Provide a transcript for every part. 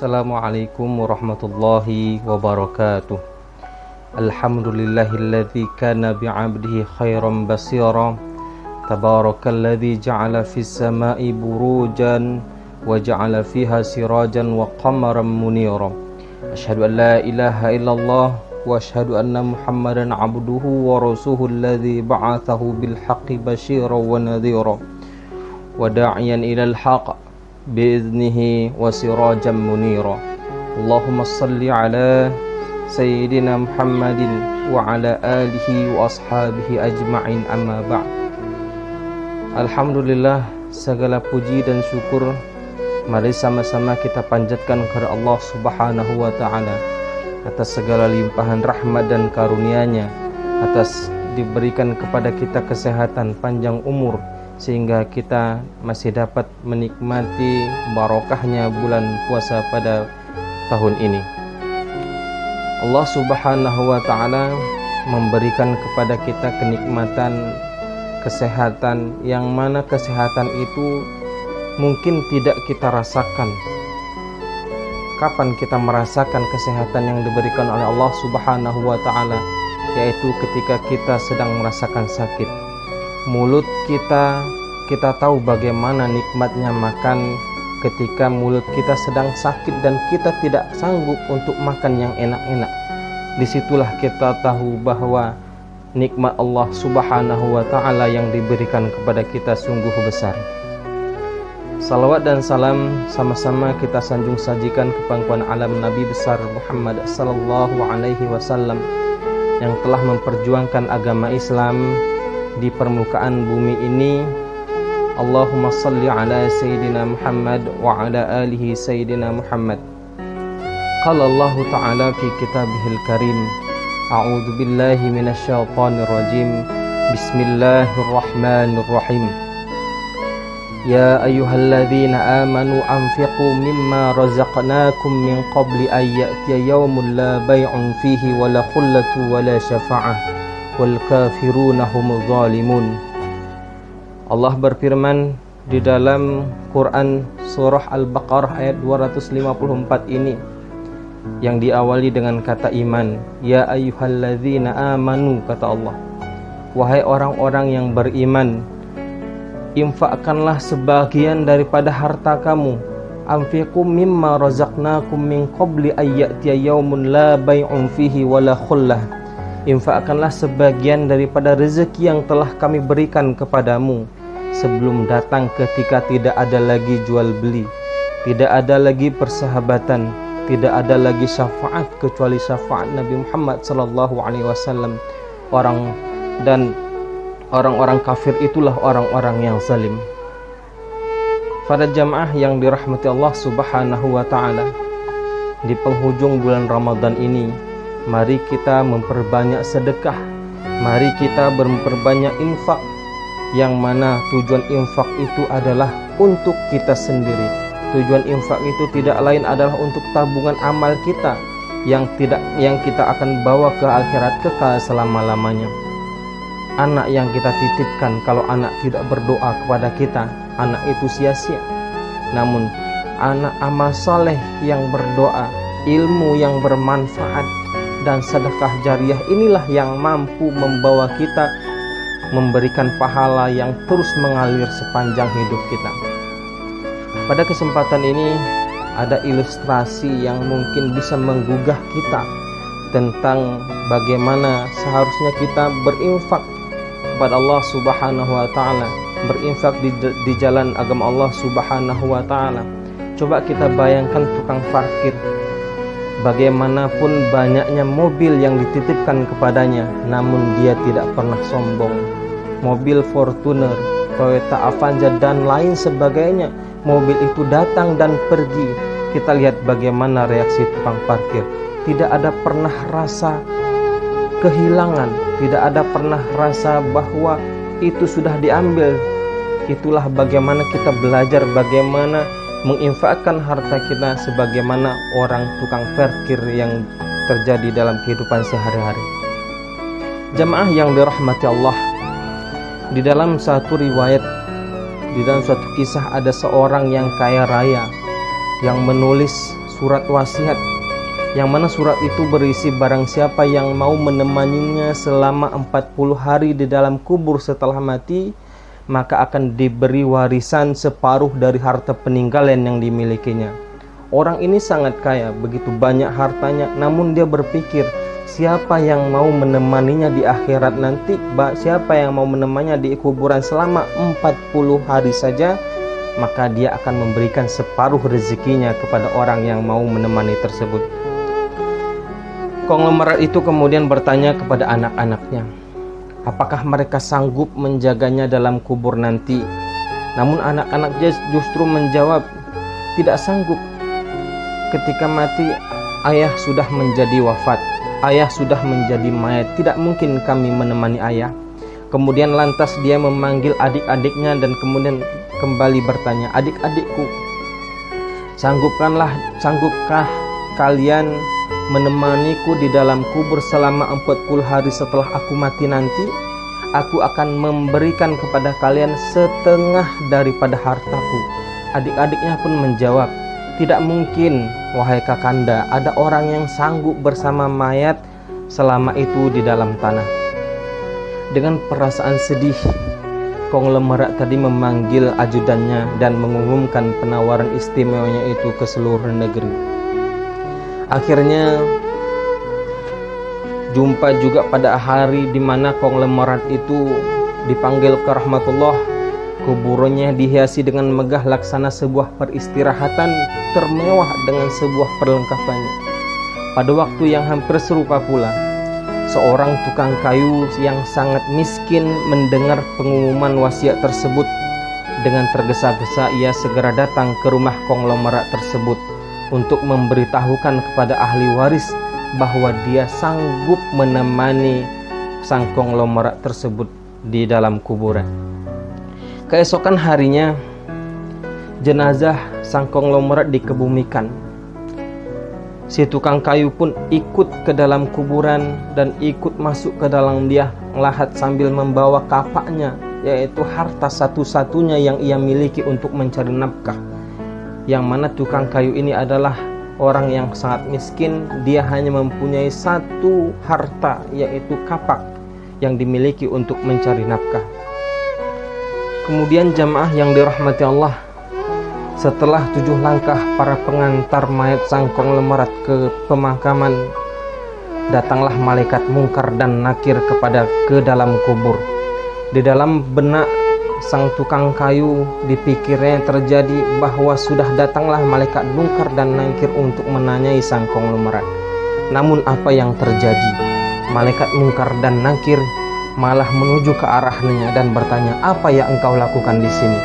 Assalamualaikum warahmatullahi wabarakatuh. Alhamdulillahilladzi kana bi'abdihi khairan basira. Tabarakalladzi ja'ala fis sama'i burujan wa ja'ala fiha sirajan wa qamaran munira. Asyhadu an la ilaha illallah wa asyhadu anna Muhammadan abduhu wa rasuluhu alladzi ba'athahu bil haqqi basyiran wa nadhira wa da'iyan ilal haqq biiznihi wa sirajan munira. Allahumma salli ala Sayyidina Muhammadin wa ala alihi wa ashabihi ajma'in, amma ba'd. Alhamdulillah, segala puji dan syukur mari sama-sama kita panjatkan kepada Allah Subhanahu wa ta'ala atas segala limpahan rahmat dan karunia-Nya, atas diberikan kepada kita kesehatan, panjang umur, sehingga kita masih dapat menikmati barokahnya bulan puasa pada tahun ini. Allah Subhanahu wa ta'ala memberikan kepada kita kenikmatan kesehatan, yang mana kesehatan itu mungkin tidak kita rasakan. Kapan kita merasakan kesehatan yang diberikan oleh Allah Subhanahu wa ta'ala? Yaitu ketika kita sedang merasakan sakit. Mulut kita tahu bagaimana nikmatnya makan ketika mulut kita sedang sakit dan kita tidak sanggup untuk makan yang enak-enak. Disitulah kita tahu bahwa nikmat Allah Subhanahu wa ta'ala yang diberikan kepada kita sungguh besar. Salawat dan salam sama-sama kita sanjung sajikan ke pangkuan alam Nabi besar Muhammad sallallahu alaihi wasallam yang telah memperjuangkan agama Islam di permukaan bumi ini. Allahumma salli ala Sayyidina Muhammad wa ala alihi Sayyidina Muhammad. Qala Allah Ta'ala fi kitabihil karim, a'udzu billahi minasyaitonir rajim. Bismillahirrahmanirrahim. Ya ayyuhalladzina amanu anfiqu mimma razaqnakum min qabli an ya'tiya yawmun la bay'un fihi wa la khullatu wa la syafa'ah wal kafiruna humuz zalimun. Allah berfirman di dalam Quran surah Al-Baqarah ayat 254 ini, yang diawali dengan kata iman. Ya ayyuhalladzina amanu, kata Allah, wahai orang-orang yang beriman, infakkanlah sebagian daripada harta kamu. Anfiqu mimma razaqnakum min qabli ayyatiya yaumun la bay'un fihi wala khullah. Infakkanlah sebagian daripada rezeki yang telah kami berikan kepadamu sebelum datang ketika tidak ada lagi jual beli, tidak ada lagi persahabatan, tidak ada lagi syafaat kecuali syafaat Nabi Muhammad sallallahu alaihi wasallam. Orang-orang kafir itulah orang-orang yang zalim. Pada jamaah yang dirahmati Allah Subhanahu wa ta'ala, di penghujung bulan Ramadan ini, mari kita memperbanyak sedekah, mari kita memperbanyak infak, yang mana tujuan infak itu adalah untuk kita sendiri. Tujuan infak itu tidak lain adalah untuk tabungan amal kita yang kita akan bawa ke akhirat kekal selama-lamanya. Anak yang kita titipkan, kalau anak tidak berdoa kepada kita, anak itu sia-sia. Namun anak amal soleh yang berdoa, ilmu yang bermanfaat, dan sedekah jariah, inilah yang mampu membawa kita memberikan pahala yang terus mengalir sepanjang hidup kita. Pada kesempatan ini ada ilustrasi yang mungkin bisa menggugah kita tentang bagaimana seharusnya kita berinfak kepada Allah Subhanahu wa ta'ala, berinfak di jalan agama Allah Subhanahu wa ta'ala. Coba kita bayangkan tukang parkir, bagaimanapun banyaknya mobil yang dititipkan kepadanya, namun dia tidak pernah sombong. Mobil Fortuner, Toyota Avanza dan lain sebagainya, mobil itu datang dan pergi. Kita lihat bagaimana reaksi tukang parkir. Tidak ada pernah rasa kehilangan, tidak ada pernah rasa bahwa itu sudah diambil. Itulah bagaimana kita belajar bagaimana menginfakkan harta kita sebagaimana orang tukang parkir yang terjadi dalam kehidupan sehari-hari. Jamaah yang dirahmati Allah, di dalam satu riwayat, di dalam suatu kisah, ada seorang yang kaya raya yang menulis surat wasiat, yang mana surat itu berisi barang siapa yang mau menemaninya selama 40 hari di dalam kubur setelah mati, maka akan diberi warisan separuh dari harta peninggalan yang dimilikinya. Orang ini sangat kaya, begitu banyak hartanya, namun dia berpikir, siapa yang mau menemaninya di akhirat nanti, siapa yang mau menemaninya di kuburan selama 40 hari saja, maka dia akan memberikan separuh rezekinya kepada orang yang mau menemani tersebut. Konglomerat itu kemudian bertanya kepada anak-anaknya, apakah mereka sanggup menjaganya dalam kubur nanti? Namun anak-anak justru menjawab, tidak sanggup. Ketika mati, ayah sudah menjadi wafat, ayah sudah menjadi mayat, tidak mungkin kami menemani ayah. Kemudian lantas dia memanggil adik-adiknya dan kemudian kembali bertanya, adik-adikku, sanggupkah kalian menemaniku di dalam kubur selama 40 hari setelah aku mati nanti? Aku akan memberikan kepada kalian setengah daripada hartaku. Adik-adiknya pun menjawab, tidak mungkin, wahai kakanda, ada orang yang sanggup bersama mayat selama itu di dalam tanah. Dengan perasaan sedih, konglomerat tadi memanggil ajudannya dan mengumumkan penawaran istimewanya itu ke seluruh negeri. Akhirnya jumpa juga pada hari di mana konglomerat itu dipanggil ke rahmatullah. Kuburannya dihiasi dengan megah laksana sebuah peristirahatan termewah dengan sebuah perlengkapannya. Pada waktu yang hampir serupa pula, seorang tukang kayu yang sangat miskin mendengar pengumuman wasiat tersebut. Dengan tergesa-gesa ia segera datang ke rumah konglomerat tersebut untuk memberitahukan kepada ahli waris bahwa dia sanggup menemani sang konglomerat tersebut di dalam kuburan. Keesokan harinya, jenazah sang konglomerat dikebumikan. Si tukang kayu pun ikut ke dalam kuburan dan ikut masuk ke dalam liang lahat sambil membawa kapaknya, yaitu harta satu-satunya yang ia miliki untuk mencari nafkah. Yang mana tukang kayu ini adalah orang yang sangat miskin, dia hanya mempunyai satu harta, yaitu kapak yang dimiliki untuk mencari nafkah. Kemudian jamaah yang dirahmati Allah, setelah 7 langkah para pengantar mayat sang konglomerat ke pemakaman, datanglah malaikat mungkar dan nakir ke dalam kubur. Di dalam benak sang tukang kayu, dipikirnya terjadi bahwa sudah datanglah malaikat mungkar dan nakir untuk menanyai sang konglomerat. Namun apa yang terjadi? Malaikat mungkar dan nakir malah menuju ke arahnya dan bertanya, apa yang engkau lakukan di sini?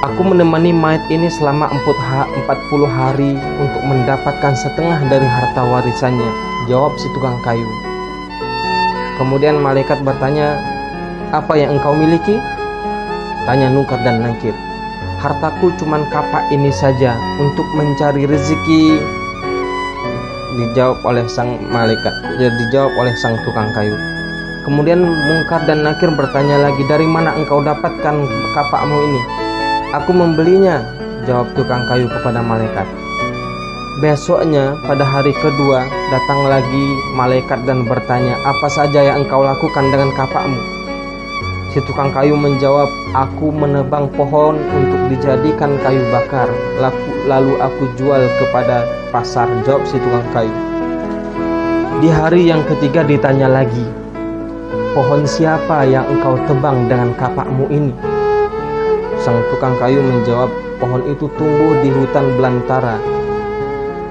Aku menemani mayat ini selama 40 hari untuk mendapatkan setengah dari harta warisannya, jawab si tukang kayu. Kemudian malaikat bertanya, apa yang engkau miliki? Tanya Mungkar dan Nakir. Hartaku cuman kapak ini saja untuk mencari rezeki, dijawab oleh sang malaikat, dijawab oleh sang tukang kayu. Kemudian Mungkar dan Nakir bertanya lagi, dari mana engkau dapatkan kapakmu ini? Aku membelinya, jawab tukang kayu kepada malaikat. Besoknya pada hari kedua datang lagi malaikat dan bertanya, apa saja yang engkau lakukan dengan kapakmu? Si tukang kayu menjawab, aku menebang pohon untuk dijadikan kayu bakar, lalu aku jual kepada pasar, jawab si tukang kayu. Di hari yang ketiga ditanya lagi, pohon siapa yang engkau tebang dengan kapakmu ini? Sang tukang kayu menjawab, pohon itu tumbuh di hutan belantara,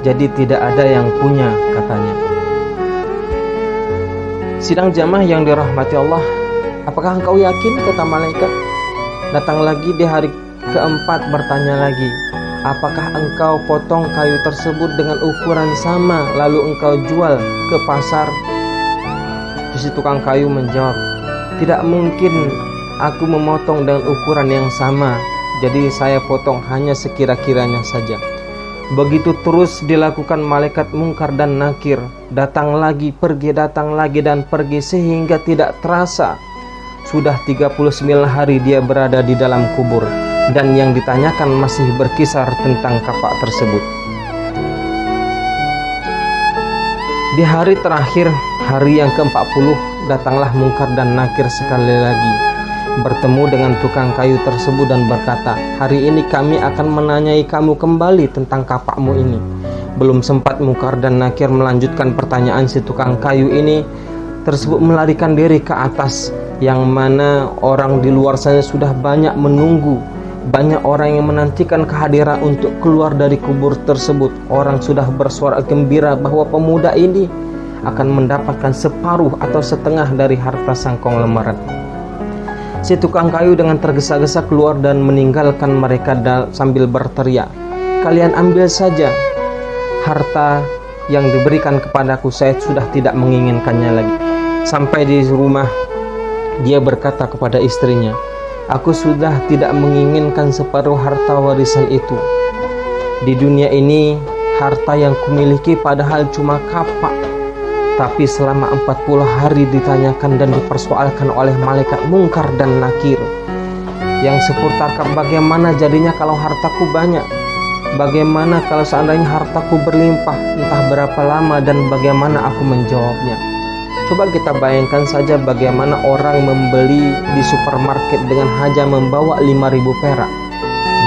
jadi tidak ada yang punya, katanya. Sidang jamaah yang dirahmati Allah, apakah engkau yakin? Kata malaikat. Datang lagi di hari keempat bertanya lagi, apakah engkau potong kayu tersebut dengan ukuran sama lalu engkau jual ke pasar? Si tukang kayu menjawab, tidak mungkin aku memotong dengan ukuran yang sama, jadi saya potong hanya sekira-kiranya saja. Begitu terus dilakukan malaikat Mungkar dan Nakir, datang lagi dan pergi sehingga tidak terasa sudah 39 hari dia berada di dalam kubur, dan yang ditanyakan masih berkisar tentang kapak tersebut. Di hari terakhir, hari yang ke-40, datanglah Mungkar dan Nakir sekali lagi, bertemu dengan tukang kayu tersebut dan berkata, "Hari ini kami akan menanyai kamu kembali tentang kapakmu ini." Belum sempat Mungkar dan Nakir melanjutkan pertanyaan, si tukang kayu ini tersebut melarikan diri ke atas, yang mana orang di luar sana sudah banyak menunggu. Banyak orang yang menantikan kehadiran untuk keluar dari kubur tersebut. Orang sudah bersuara gembira bahwa pemuda ini akan mendapatkan separuh atau setengah dari harta sangkong lemaran. Si tukang kayu dengan tergesa-gesa keluar dan meninggalkan mereka sambil berteriak, "Kalian ambil saja harta yang diberikan kepadaku, saya sudah tidak menginginkannya lagi." Sampai di rumah, dia berkata kepada istrinya, "Aku sudah tidak menginginkan separuh harta warisan itu. Di dunia ini, harta yang kumiliki padahal cuma kapak. Tapi selama 40 hari ditanyakan dan dipersoalkan oleh malaikat Mungkar dan Nakir yang seputar bagaimana jadinya kalau hartaku banyak, bagaimana kalau seandainya hartaku berlimpah, entah berapa lama, dan bagaimana aku menjawabnya." Coba kita bayangkan saja bagaimana orang membeli di supermarket dengan hanya membawa 5.000 perak.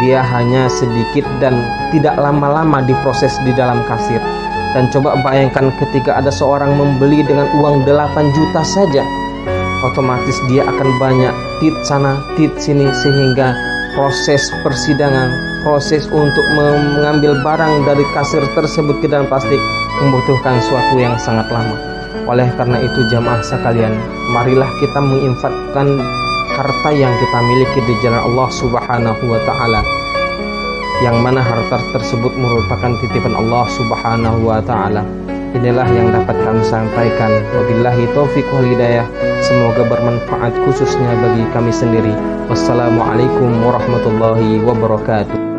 Dia hanya sedikit dan tidak lama-lama diproses di dalam kasir. Dan coba bayangkan ketika ada seorang membeli dengan uang 8 juta saja, otomatis dia akan banyak tit sana tit sini, sehingga proses persidangan, proses untuk mengambil barang dari kasir tersebut ke dalam plastik membutuhkan suatu yang sangat lama. Oleh karena itu jamaah sekalian, marilah kita menginfakkan harta yang kita miliki di jalan Allah Subhanahu wa Ta'ala, yang mana harta tersebut merupakan titipan Allah Subhanahu wa Ta'ala. Inilah yang dapat kami sampaikan. Wabillahi taufiq wal hidayah. Semoga bermanfaat khususnya bagi kami sendiri. Wassalamualaikum warahmatullahi wabarakatuh.